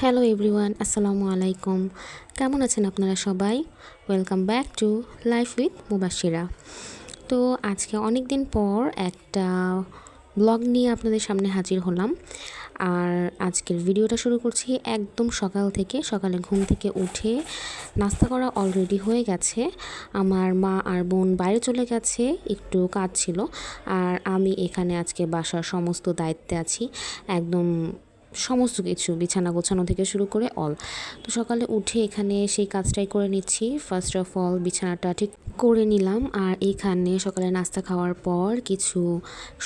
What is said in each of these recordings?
Hello everyone, আসসালামু আলাইকুম। কেমন আছেন আপনারা সবাই? Welcome back to life with Mobasira. তো আজকে অনেক দিন পর একটা ব্লগ নিয়ে আপনাদের সামনে হাজির হলাম। আর আজকের ভিডিওটা শুরু করছি একদম সকাল থেকে। সকালে ঘুম থেকে উঠে নাস্তা করা অলরেডি হয়ে গেছে। আমার মা আর বোন বাইরে চলে গেছে, একটু কাজ ছিল। আর আমি এখানে আজকে বাসার সমস্ত দায়িত্বে আছি, একদম সমস্ত কিছু বিছানা গোছানো থেকে শুরু করে অল। তো সকালে উঠে এখানে সেই কাজটাই করে নিচ্ছি। ফার্স্ট অফ অল বিছানাটা ঠিক করে নিলাম। আর এইখানে সকালে নাস্তা খাওয়ার পর কিছু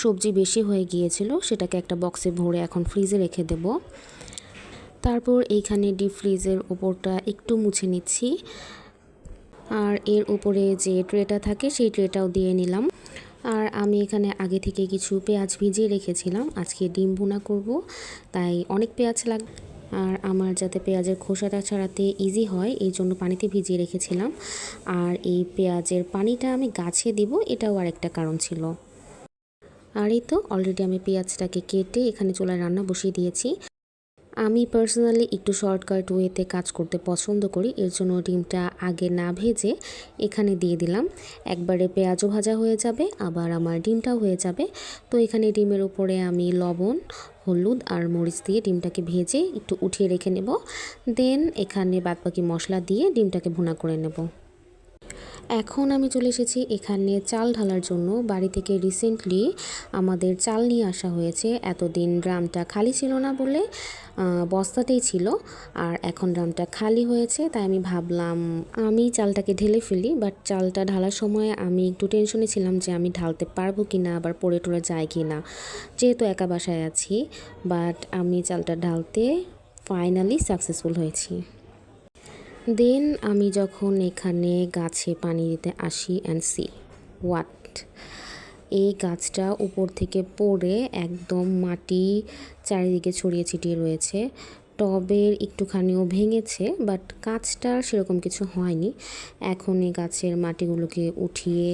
সবজি বেশি হয়ে গিয়েছিল, সেটাকে একটা বক্সে ভরে এখন ফ্রিজে রেখে দেব। তারপর এইখানে ডিপ ফ্রিজের ওপরটা একটু মুছে নিচ্ছি। আর এর উপরে যে ট্রেটা থাকে সেই ট্রেটাও দিয়ে নিলাম। আর আমি এখানে আগে থেকে কিছু পেঁয়াজ ভিজিয়ে রেখেছিলাম, আজকে ডিম ভুনা করব, তাই অনেক পেঁয়াজ লাগবে। আর আমার যাতে পেঁয়াজের খোসাটা ছাড়াতে ইজি হয় এই জন্য পানিতে ভিজিয়ে রেখেছিলাম। আর এই পেঁয়াজের পানিটা আমি গাছে দিব, এটাও আরেকটা কারণ ছিল। আর এই তো অলরেডি আমি পেঁয়াজটাকে কেটে এখানে চুলায় রান্না বসিয়ে দিয়েছি। আমি পার্সোনালি একটু শর্টকাট ওয়েতে কাজ করতে পছন্দ করি, এর জন্য ডিমটা আগে না ভেজে এখানে দিয়ে দিলাম। একবারে পেঁয়াজও ভাজা হয়ে যাবে, আবার আমার ডিমটাও হয়ে যাবে। তো এখানে ডিমের উপরে আমি লবণ, হলুদ আর মরিচ দিয়ে ডিমটাকে ভেজে একটু উঠিয়ে রেখে নেব। দেন এখানে বাদবাকি মশলা দিয়ে ডিমটাকে ভুনা করে নেব। এখন আমি চলে এসেছি এখানে চাল ঢালার জন্য। বাড়ি থেকে রিসেন্টলি আমাদের চাল নিয়ে আসা হয়েছে। এতদিন ড্রামটা খালি ছিল না বলে বস্তাতেই ছিল, আর এখন ড্রামটা খালি হয়েছে, তাই আমি ভাবলাম আমি চালটাকে ঢেলে ফেলি। বাট চালটা ঢালার সময় আমি একটু টেনশনে ছিলাম যে আমি ঢালতে পারবো কি না, আবার পড়ে টরে যায় কি না, যেহেতু একা বাসায় আছি। বাট আমি চালটা ঢালতে ফাইনালি সাকসেসফুল হয়েছি। দেন আমি যখন এখানে গাছে পানি দিতে আসি অ্যান্ড সি হোয়াট, এই গাছটা উপর থেকে পড়ে একদম মাটি চারিদিকে ছড়িয়ে ছিটিয়ে রয়েছে। টবের একটুখানিও ভেঙেছে, বাট গাছটার সেরকম কিছু হয়নি। এখন এই গাছের মাটিগুলোকে উঠিয়ে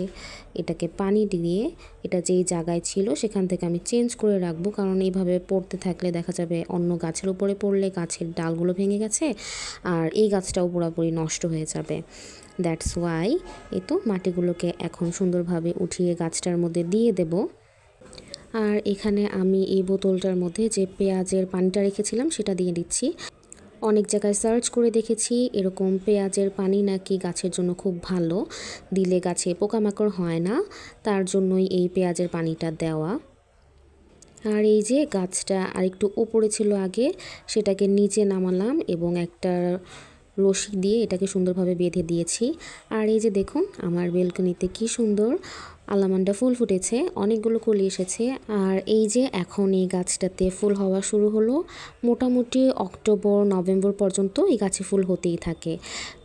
এটাকে পানি দিয়ে এটা যেই জায়গায় ছিল সেখান থেকে আমি চেঞ্জ করে রাখবো, কারণ এইভাবে পড়তে থাকলে দেখা যাবে অন্য গাছের উপরে পড়লে গাছের ডালগুলো ভেঙে গেছে আর এই গাছটাও পুরোপুরি নষ্ট হয়ে যাবে। দ্যাটস ওয়াই এই তো মাটিগুলোকে এখন সুন্দরভাবে উঠিয়ে গাছটার মধ্যে দিয়ে দেব। আর এখানে আমি এই বোতলটার মধ্যে যে পেঁয়াজের পানিটা রেখেছিলাম সেটা দিয়ে দিচ্ছি। অনেক জায়গায় সার্চ করে দেখেছি এরকম পেঁয়াজের পানি নাকি গাছের জন্য খুব ভালো, দিলে গাছে পোকামাকড় হয় না, তার জন্যই এই পেঁয়াজের পানিটা দেওয়া। আর এই যে গাছটা আরেকটু উপরে ছিল আগে, সেটাকে নিচে নামালাম এবং একটা রশি দিয়ে এটাকে সুন্দরভাবে বেঁধে দিয়েছি। আর এই যে দেখুন আমার বেলকনিতে কি সুন্দর আলামান্ডা ফুল ফুটেছে, অনেকগুলো কলি এসেছে। আর এই যে এখন এই গাছটাতে ফুল হওয়া শুরু হলো। মোটামুটি অক্টোবর নভেম্বর পর্যন্ত এই গাছে ফুল হতেই থাকে।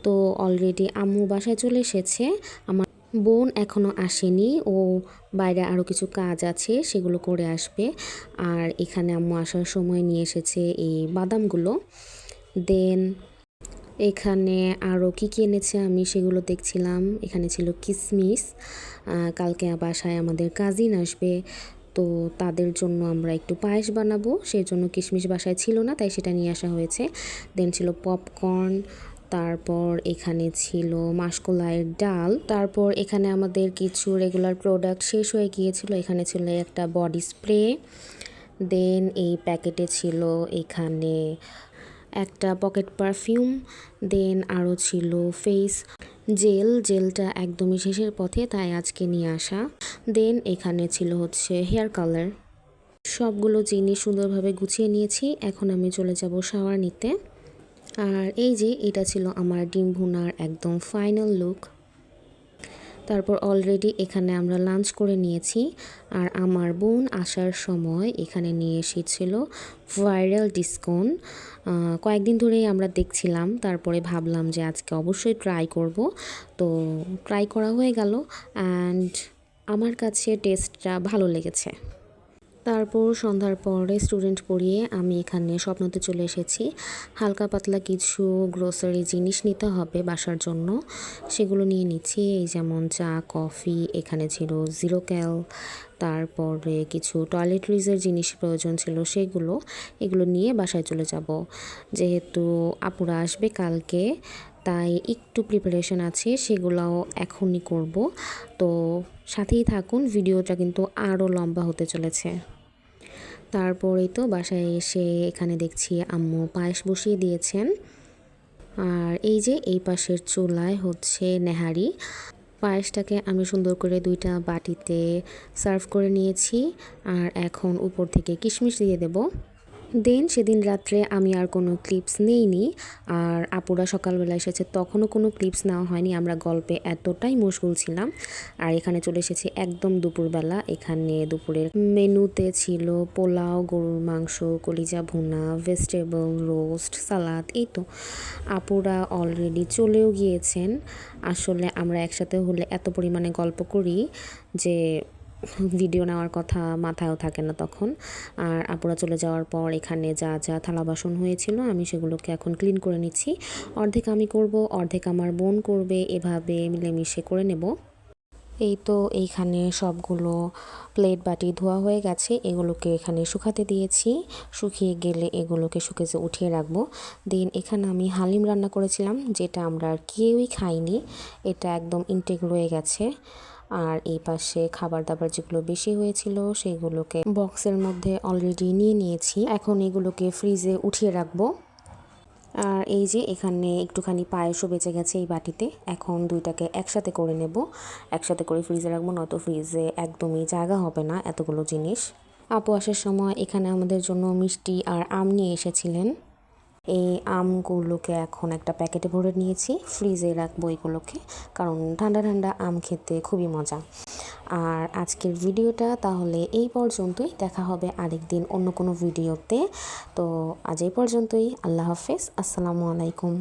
তো অলরেডি আম্মু বাসায় চলে এসেছে, আমার বোন এখনও আসেনি, ও বাইরে আরও কিছু কাজ আছে সেগুলো করে আসবে। আর এখানে আম্মু আসার সময় নিয়ে এসেছে এই বাদামগুলো। দেন এখানে আরও কী কী এনেছে আমি সেগুলো দেখছিলাম। এখানে ছিল কিশমিশ, কালকে বাসায় আমাদের কাজিন আসবে, তো তাদের জন্য আমরা একটু পায়েস বানাবো, সেই জন্য কিশমিশ বাসায় ছিল না, তাই সেটা নিয়ে আসা হয়েছে। দেন ছিল পপকর্ন, তারপর এখানে ছিল মাসকলাইয়ের ডাল, তারপর এখানে আমাদের কিছু রেগুলার প্রোডাক্ট শেষ হয়ে গিয়েছিল। এখানে ছিল একটা বডি স্প্রে। দেন এই প্যাকেটে ছিল এখানে একটা পকেট পারফিউম। দেন আরও ছিল ফেস জেলটা একদমই শেষের পথে, তাই আজকে নিয়ে আসা। দেন এখানে ছিল হচ্ছে হেয়ার কালার। সবগুলো জিনিস সুন্দরভাবে গুছিয়ে নিয়েছি, এখন আমি চলে যাব শাওয়ার নিতে। আর এই যে এটা ছিল আমার ডিম ভুনার একদম ফাইনাল লুক। তারপর অলরেডি এখানে আমরা লাঞ্চ করে নিয়েছি। আর আমার বোন আসার সময় এখানে নিয়ে এসেছিল ভাইরাল ডিসকন। কয়েকদিন ধরেই আমরা দেখছিলাম, তারপরে ভাবলাম যে আজকে অবশ্যই ট্রাই করব। তো ট্রাই করা হয়ে গেল অ্যান্ড আমার কাছে টেস্টটা ভালো লেগেছে। তারপর সন্ধ্যার পরে স্টুডেন্ট পড়িয়ে আমি এখানে স্বপ্নতে চলে এসেছি। হালকা পাতলা কিছু গ্রোসারি জিনিস নিতে হবে বাসার জন্য, সেগুলো নিয়ে নিচ্ছি। এই যেমন চা, কফি, এখানে ছিল জিরো ক্যাল, তারপরে কিছু টয়লেট্রিজের জিনিস প্রয়োজন ছিল এগুলো নিয়ে বাসায় চলে যাব। যেহেতু আপুরা আসবে কালকে, তাই একটু প্রিপারেশন আছে, সেগুলোও এখনই করব। তো সাথেই থাকুন, ভিডিওটা কিন্তু আরও লম্বা হতে চলেছে। তারপরেই তো বাসায় এসে এখানে দেখছি আম্মু পায়েস বসিয়ে দিয়েছেন। আর এই যে এই পাশের চুলায় হচ্ছে নেহারি। পায়েসটাকে আমি সুন্দর করে 2টা বাটিতে সার্ভ করে নিয়েছি। আর এখন উপর থেকে কিশমিশ দিয়ে দেব। সেদিন রাত্রে আমি আর কোনো ক্লিপস নেইনি। আর আপুরা সকালবেলা এসেছে, তখনও কোনো ক্লিপস নেওয়া হয়নি। আমরা গল্পে এতটাই মশগুল ছিলাম। আর এখানে চলে এসেছি একদম দুপুরবেলা। এখানে দুপুরের মেনুতে ছিল পোলাও, গরুর মাংস, কলিজা ভুনা, ভেজিটেবল রোস্ট, সালাদ। এই তো আপুরা অলরেডি চলেও গিয়েছেন। আসলে আমরা একসাথে হলে এত পরিমাণে গল্প করি যে ভিডিও নেওয়ার কথা মাথায়ও থাকে না তখন। আর আপুরা চলে যাওয়ার পর এখানে যা যা থালা বাসন হয়েছিল আমি সেগুলোকে এখন ক্লিন করে নিচ্ছি। অর্ধেক আমি করব, অর্ধেক আমার বোন করবে, এভাবে মিলেমিশে করে নেব। এই তো এইখানে সবগুলো প্লেট বাটি ধোয়া হয়ে গেছে, এগুলোকে এখানে শুকাতে দিয়েছি। শুকিয়ে গেলে এগুলোকে শুকেজে উঠিয়ে রাখবো। এখানে আমি হালিম রান্না করেছিলাম, যেটা আমরা আর কেউই খাইনি। এটা একদম ইনটেক রয়ে গেছে। আর এই পাশে খাবার দাবার যেগুলো বেশি হয়েছিল সেগুলোকে বক্সের মধ্যে অলরেডি নিয়ে নিয়েছি। এখন এগুলোকে ফ্রিজে উঠিয়ে রাখবো। আর এই যে এখানে একটুখানি পায়েসও বেঁচে গেছে এই বাটিতে। এখন দুইটাকে একসাথে করে নেব, একসাথে করে ফ্রিজে রাখবো, নয়তো ফ্রিজে একদমই জায়গা হবে না এতগুলো জিনিস। আপু আসার সময় এখানে আমাদের জন্য মিষ্টি আর আম নিয়ে এসেছিলেন। এই আমগুলোকে এখন একটা প্যাকেটে ভরে নিয়েছি, ফ্রিজে রাখবো এগুলোকে, কারণ ঠান্ডা ঠান্ডা আম খেতে খুবই মজা। আর আজকের ভিডিওটা তাহলে এই পর্যন্তই। দেখা হবে আরেকদিন অন্য কোনো ভিডিওতে। তো আজ এই পর্যন্তই। আল্লাহ হাফেজ, আসসালামু আলাইকুম।